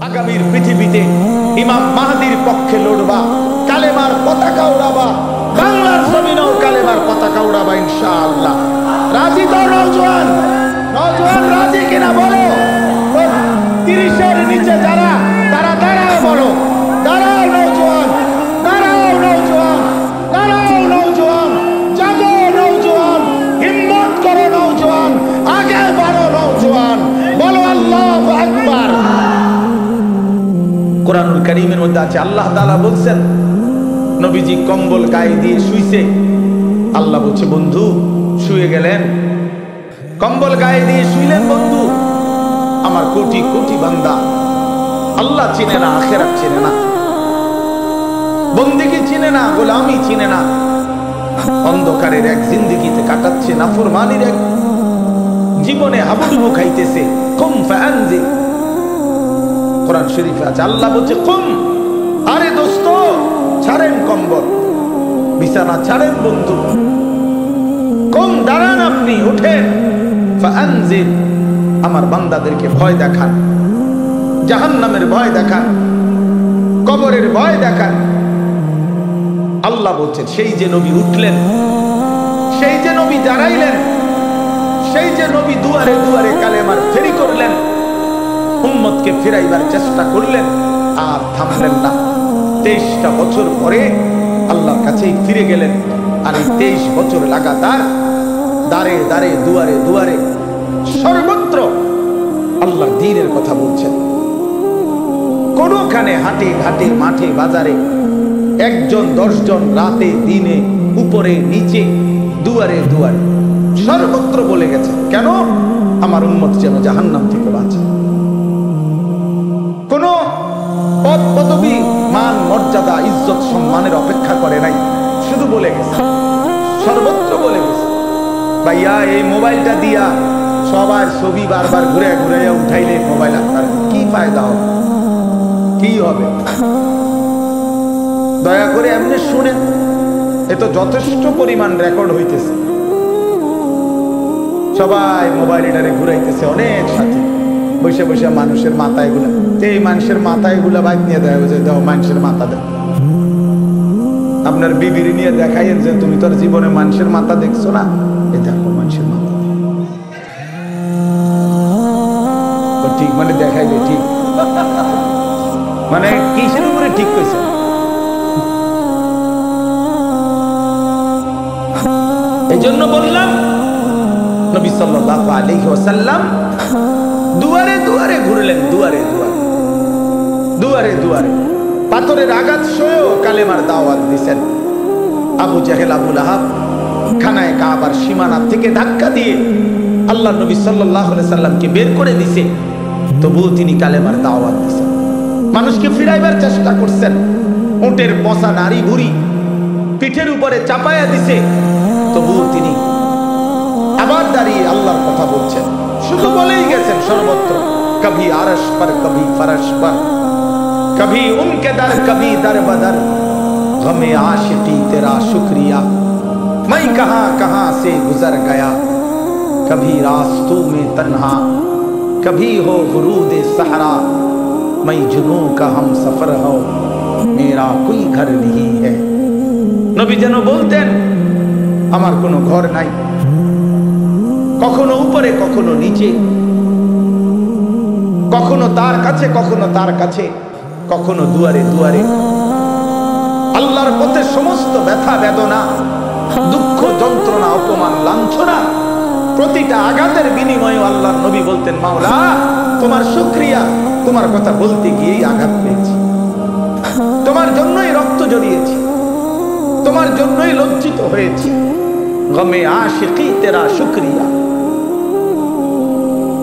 আগামীর পৃথিবীতে ইমাম মাহদির পক্ষে লড়বা, কালেমার পতাকা উড়াবা, বাংলার জমিনেও কালেমার পতাকা উড়াবা ইনশাআল্লাহ। রাজি তো নওজোয়ান? নওজোয়ান রাজি কিনা বলো? 30-এর নিচে যারা, তারা দাঁড়াও, বলো দাঁড়াও নওজোয়ান, দাঁড়াও নওজোয়ান, দাঁড়াও নওজোয়ান, জাগো নওজোয়ান, হিম্মত করো নওজোয়ান, আগে বাড়ো নওজোয়ান, বলো আল্লাহু আকবার। কোরআনুল কারীমের মধ্যে আছে, আল্লাহ তাআলা বলছেন নবীজি কম্বল গায়ে দিয়ে শুইছে। আল্লাহ বলছে বন্ধু শুয়ে গেলেন, কম্বল গায়ে দিয়ে শুইলেন বন্ধু। আমার কোটি কোটি বান্দা আল্লাহ চিনে না, আখিরাত চিনে না, বন্দেগী চিনে না, গোলামি চিনে না, অন্ধকারের এক জিন্দেগিতে কাটাচ্ছে, নাফরমানির এক জীবনে হাবুডুবু খাইতেছে। কুম ফাআনজির, কোরআন শরীফে আছে, আল্লাহ বলছে কুম, আরে দোস্ত ছাড়েন কম্বল, বিছানা ছাড়েন বন্ধু, কুম দাঁড়ান, আপনি উঠেন, ফাআনজির, আমার বান্দাদেরকে ভয় দেখান, জাহান্নামের ভয় দেখান, কবরের ভয় দেখান। আল্লাহ বলছেন সেই যে নবী উঠলেন, সেই যে নবী দাঁড়াইলেন, সেই যে নবী দুয়ারে দুয়ারে কালেমার ফেরি করলেন, উম্মতকে ফিরাইবার চেষ্টা করলেন, আর থামলেন না। 23টা বছর পরে আল্লাহর কাছেই ফিরে গেলেন। আর এই 23 বছর লাগাতার দাঁড়ে দাঁড়ে দুয়ারে দুয়ারে সর্বত্র আল্লাহর দ্বীনের কথা বলছেন। কোনখানে হাটে ঘাটে মাঠে বাজারে 1 জন 10 জন, রাতে দিনে, উপরে নিচে, দুয়ারে দুয়ারে সর্বত্র বলে গেছে, কেন? আমার উম্মত যেন জাহান্নাম থেকে বাঁচে। কোন পদ পদবী, মান মর্যাদা, ইজ্জত সম্মানের অপেক্ষা করে নাই, শুধু বলে গেছে, সর্বত্র বলে গেছে। ভাইয়া এই মোবাইলটা দিয়া সবার ছবি বারবার ঘুরে ঘুরে উঠাইলে মোবাইল আপনার কি ফায়দা হবে, কি হবে? দয়া করে এমনি শুনেন, এ তো যথেষ্ট পরিমাণ রেকর্ড হইতেছে, সবাই মোবাইল এটারে ঘুরাইতেছে, অনেক সাথে বসে বসে মানুষের মাথায় গুলা, এই মানুষের মাথায় গুলা বাইক নিয়ে দেয়, দেখো মানুষের মাথা দেয়। আপনার বিবির নিয়ে দেখাইয়েন যে তুমি তোর জীবনে মানুষের মাথা দেখছো না, এই দেখো মানুষের মাথা, ঠিক মানে দেখাইবে, ঠিক মানে কিসের উপরে ঠিক কইছে? এই জন্য বললাম নবী সাল্লাল্লাহু আলাইহি ওয়াসাল্লাম দুয়ারে দুয়ারে ঘুরলেন, দুয়ারে দুয়ারে, দুয়ারে দুয়ারে পাথরের আঘাত সয়েও কালেমার দাওয়াত দিয়েছেন। আবু জাহেল, আবু লাহাব খানায় কাবার সীমানা থেকে ধাক্কা দিয়ে আল্লাহ নবী সাল্লাল্লাহু আলাইহি সাল্লামকে বের করে দিয়েছে, তবুও তিনি কালেমার দাওয়াত দিয়েছেন, মানুষকে ফিরাইবার চেষ্টা করছেন। উটের পচা নারী ভুড়ি পিঠের উপরে চাপায়া দিছে, তবুও তিনি আবার দাঁড়িয়ে আল্লাহর কথা বলছেন, শুধু বলেই গেছেন সর্বত্র, কভি আরশ পর কভি ফরশ পর, কভি উনকে দর কভি দর বদর, গমে आशिकी तेरा शुक्रिया, मैं कहां कहां से गुजर गया, कभी रास्तों में तन्हा, कभी हो गुरूद सहरा, मैं जुनूं का हम सफर हो, मेरा कोई घर नहीं है। নবী যেন বলতেন আমার কোনো ঘর নাই, কখনো উপরে কখনো নিচে, কখনো তার কাছে কখনো তার কাছে, কখনো দুয়ারে দুয়ারে। আল্লাহর পথে সমস্ত ব্যথা বেদনা, দুঃখ যন্ত্রণা, অপমান লাঞ্ছনা, প্রতিটা আঘাতের বিনিময়ে আল্লাহর নবী বলতেন, মাওলা তোমার শুকরিয়া, তোমার কথা বলতে গিয়েই আঘাত পেয়েছি, তোমার জন্যই রক্ত জড়িয়েছি, তোমার জন্যই লজ্জিত হয়েছি, গমে আশিকি তেরা শুকরিয়া,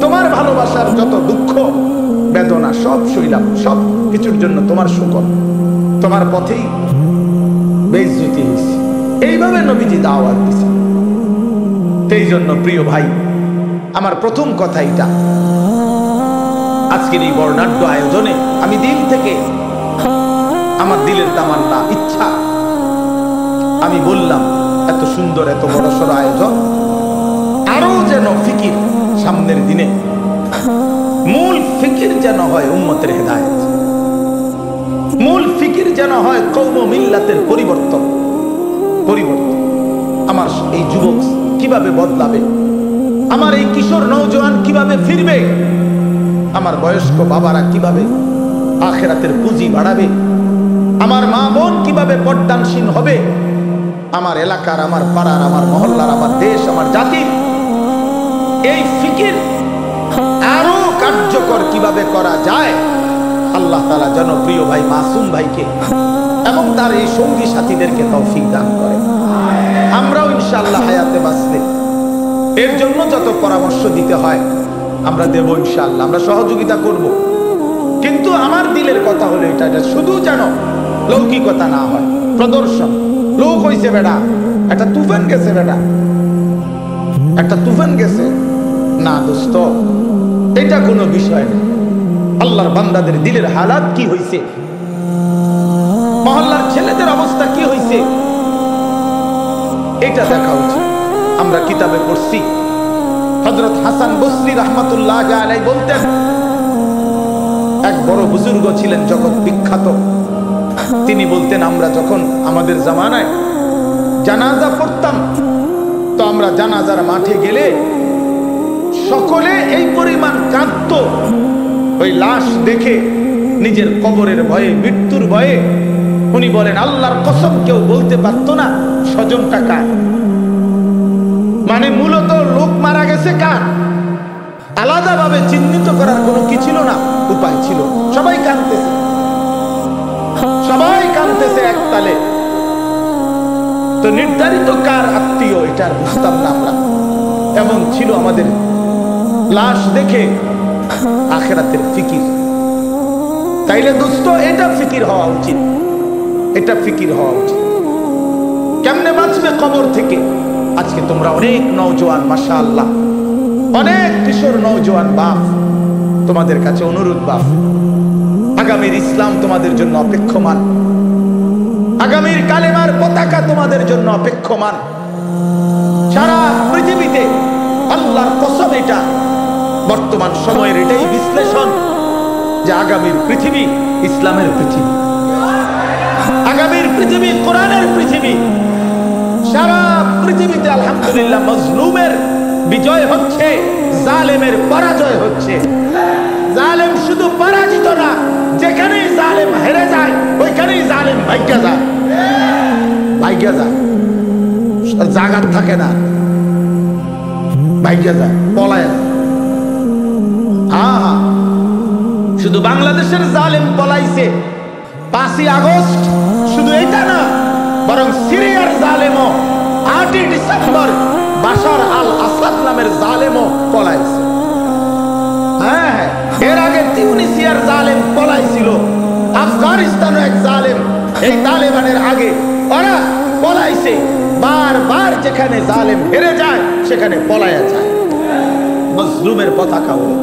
তোমার ভালোবাসার যত দুঃখ বেদনা সব সইলাম, সব কিছুর জন্য তোমার শুকর, তোমার পথেই বেইজ্জতি হয়েছে। এইভাবে নবীজি দাওয়াত দিয়েছেন। এই জন্য প্রিয় ভাই আমার প্রথম কথা এটা, আজকের এই বর্ণাঢ্য আয়োজনে আমি দিল থেকে, আমার দিলের তামান্না ইচ্ছা, আমি বললাম এত সুন্দর এত বড়সড় আয়োজন, আরো যেন ফিকির সামনের দিনে, মূল ফিকির যেন হয় উম্মতের হেদায়েত। যেন হয় কওম মিল্লাতের পরিবর্তন। আমার এই যুবক কিভাবে বদলাবে, আমার এই কিশোর নওজোয়ান কিভাবে ফিরবে, আমার বয়স্ক বাবারা কিভাবে আখিরাতের পুঁজি বাড়াবে, আমার মা বোন কিভাবে পর্দানশীল হবে, আমার এলাকার, আমার পাড়ার, আমার মহল্লার, আমার দেশ, আমার জাতি, এই ফিকির আরো কার্যকর কিভাবে করা যায়। আল্লাহ তাআলা জনপ্রিয় ভাই মাসুম ভাইকে এবং তার এই সঙ্গী সাথীদেরকে তৌফিক দান করে। আমরাও ইনশাআল্লাহ হায়াতে বাঁচলে এর জন্য যত পরামর্শ দিতে হয় আমরা দেব ইনশাআল্লাহ, আমরা সহযোগিতা করব। কিন্তু আমার দিলের কথা হলো এটা শুধু যেন লৌকিকতা না হয়, প্রদর্শন। লোক হইছে বেটা, একটা তুফান গেছে, বেটা একটা তুফান গেছে, না দোস্ত, এটা কোনো বিষয় না। আল্লাহর বান্দাদের দিলের হালাত কি হইছে, মহল্লার ছেলেদের অবস্থা কি হইছে, এটা দেখা উচিত। আমরা কিতাবে পড়ছি হযরত হাসান বসরি রাহমাতুল্লাহ আলাইহি বলতেন, এক বড় বুজুর্গ ছিলেন জগৎ বিখ্যাত। তিনি বলতেন, আমরা যখন আমাদের জামানায় জানাজা পড়তাম তো আমরা জানাজার মাঠে গেলে সকলে এই পরিমাণ কাঁদত, ওই লাশ দেখে নিজের কবরের ভয়ে, মৃত্যুর ভয়ে। উনি বলেন, আল্লাহর কসম কেউ বলতে পারতো না স্বজনটা কার। মানে মূলত লোক মারা গেছে কার, আলাদাভাবে চিহ্নিত করার কোনো কি ছিল না, উপায় ছিল। সবাই কাঁদতেছে, সবাই কাঁদতেছে এক তালে। তো নির্ধারিত কার আত্মীয় এটা আর বুঝতাম না আমরা। এমন ছিল আমাদের লাশ দেখে আখিরাতের ফিকির। তাইলে দোস্ত এটা ফিকির হওয়া উচিত, এটা ফিকির হওয়া উচিত। কেমনে বাঁচবে কবর থেকে? আজকে তোমরা অনেক নওজোয়ান, মাশাআল্লাহ, অনেক কিশোর নওজোয়ান বাপ, তোমাদের কাছে অনুরোধ বাপ, আগামীর ইসলাম তোমাদের জন্য অপেক্ষমান, আগামীর কালেমার পতাকা তোমাদের জন্য অপেক্ষমান। সারা পৃথিবীতে আল্লাহর কসম এটা বর্তমান সময়ের এটাই বিশ্লেষণ যে আগামীর পৃথিবী ইসলামের পৃথিবী, আগামীর পৃথিবী কোরআনের পৃথিবী। সারা পৃথিবীতে আলহামদুলিল্লাহ মজলুমের বিজয় হচ্ছে, জালেমের পরাজয় হচ্ছে। জালেম শুধু পরাজিত না, যেখানেই জালেম হেরে যায় ওইখানেই জালেম ভাগ্যা যায়, ভাগ্যা যায়, জাগাত থাকে না, ভাগ্যা যায়, পলায়। হ্যাঁ, শুধু বাংলাদেশের জালেম পলাইছে 5ই আগস্ট, শুধু এটা না, বরং সিরিয়ার জালেমও 8ই ডিসেম্বর বাশার আল আসাদ নামের জালেমও পলাইছে। হ্যাঁ, এর আগে তিউনিসিয়ার জালেম পলাইছিল, আফগানিস্তানও এক জালেম এই তালেবানের আগে ওরা পলাইছে। বারবার যেখানে জালেম হেরে যায় সেখানে পলায়া যায়। মজলুমের পতাকা ওড়ে,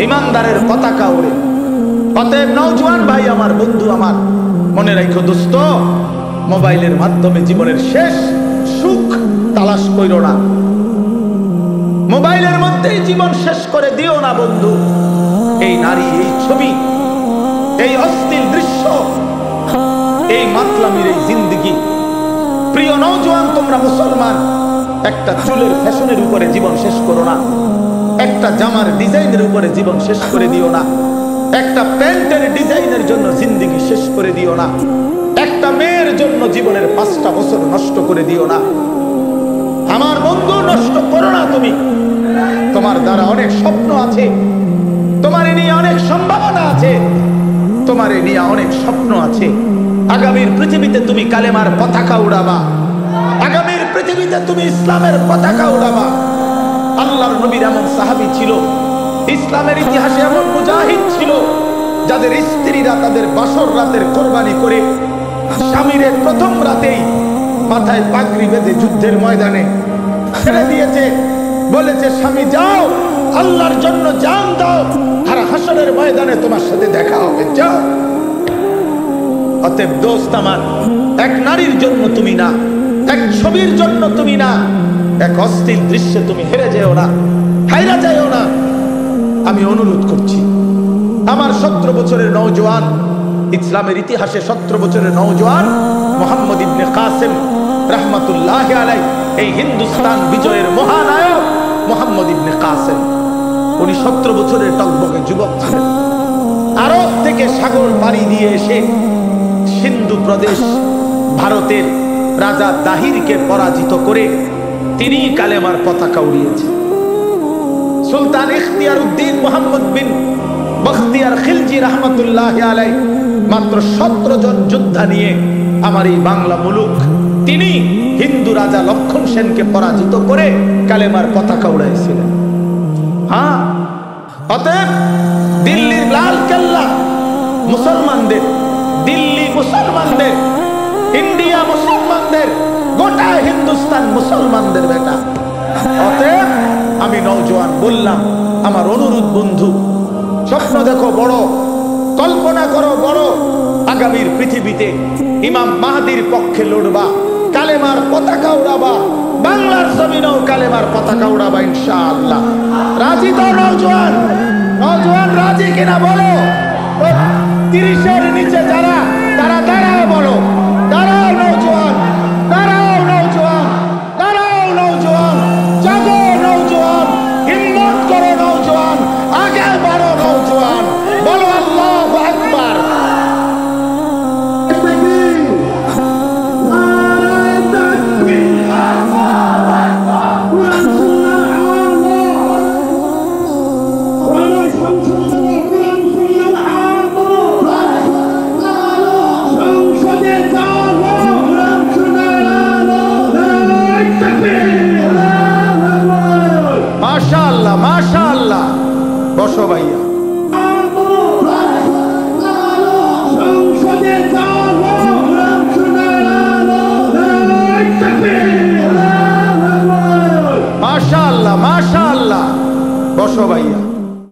ইমানদারের পতাকা ওড়ে। অতএব নওজোয়ান ভাই আমার, বন্ধু আমার, মনে রাখো দোস্ত, মোবাইলের মাধ্যমে জীবনের শেষ সুখ তালাশ কইরো না, মোবাইলের মধ্যেই জীবন শেষ করে দিও না বন্ধু। এই নারী, এই ছবি, এই অশ্লীল দৃশ্য, এই মাতলামির এই জিন্দেগি। প্রিয় নওজোয়ান, তোমরা মুসলমান, একটা চুলের ফ্যাশনের উপরে জীবন শেষ করো না, একটা জামার ডিজাইনের উপরে জীবন শেষ করে দিও না, একটা প্যান্টের ডিজাইনের জন্য জিন্দেগি শেষ করে দিও না, একটা মেয়ের জন্য জীবনের 5টা বছর নষ্ট করে দিও না। আমার বন্ধু, নষ্ট করো না তুমি। তোমার দ্বারা অনেক স্বপ্ন আছে, তোমার নিয়ে অনেক সম্ভাবনা আছে, তোমার নিয়ে অনেক স্বপ্ন আছে। আগামীর পৃথিবীতে তুমি কালেমার পতাকা উড়াবা, আগামীর পৃথিবীতে তুমি ইসলামের পতাকা উড়াবা। আল্লাহর নবীর এমন সাহাবী ছিল, ইসলামের ইতিহাসে এমন মুজাহিদ ছিল, যাদের স্ত্রীরা তাদের বাসর রাতের কোরবানি করে স্বামীর প্রথম রাতেই মাথায় পাগড়ি বেঁধে যুদ্ধের ময়দানে ছেড়ে দিয়েছে। বলেছে, স্বামী যাও, আল্লাহর জন্য জান দাও, আর হাসরের ময়দানে তোমার সাথে দেখা হবে, যাও। অতএব দোস্ত আমার, এক নারীর জন্য তুমি না, এক ছবির জন্য তুমি না, এক অশ্লীল দৃশ্যে তুমি হেরে যেও না, হাইরা যাও না। আমি অনুরোধ করছি, আমার 17 বছরের নওজোয়ান ইসলামের ইতিহাসে 17 বছরের নওজোয়ান মুহাম্মদ ইবনে কাসেম রাহমাতুল্লাহি আলাইহি, এই হিন্দুস্তান বিজয়ের মহানায়ক মুহাম্মদ ইবনে কাসেম, উনি 17 বছরের টকবকে যুবক ছিলেন। আরব থেকে সাগর পাড়ি দিয়ে এসে সিন্ধু প্রদেশ ভারতের রাজা দাহিরকে পরাজিত করে তিনি কালেমার পতাকা উড়িয়েছেন। সুলতান ইখতিয়ার উদ্দিন মুহাম্মদ বিন বখতিয়ার খিলজি রহমতুল্লাহ আলাইহি মাত্র 17 জন যোদ্ধা নিয়ে আমার এই বাংলা মুলুক তিনি হিন্দু রাজা লক্ষণ সেনকে পরাজিত করে কালেমার পতাকা উড়াইছিলেন। হ্যাঁ, অতএব দিল্লির লাল কেল্লা মুসলমানদের, দিল্লি মুসলমানদের, ইন্ডিয়া মুসলমানদের, গোটা হিন্দুস্তান মুসলমানদের বেটা। অতএব আমি নওজোয়ান বললাম, আমার অনুরোধ বন্ধু, স্বপ্ন দেখো বড়, কল্পনা করো বড়, আগামীর পৃথিবীতে ইমাম মাহদির পক্ষে লড়বা, কালেমার পতাকা উড়াবা, বাংলার জমিনেও কালেমার পতাকা উড়াবা ইনশাআল্লাহ। রাজি তো নওজোয়ান? নওজোয়ান রাজি কিনা বলো? 30-এর নিচে যারা, তারা দাঁড়াও বলো, দাঁড়াও নওজোয়ান, দাঁড়াও নওজোয়ান, দাঁড়াও নওজোয়ান, জাগো নওজোয়ান, হিম্মত করো নওজোয়ান, আগে বাড়ো নওজোয়ান, বলো আল্লাহু আকবার। মাশাআল্লাহ, মাশাআল্লাহ, বসো ভাইয়া। মাশাআল্লাহ, মাশাআল্লাহ, বসো ভাইয়া।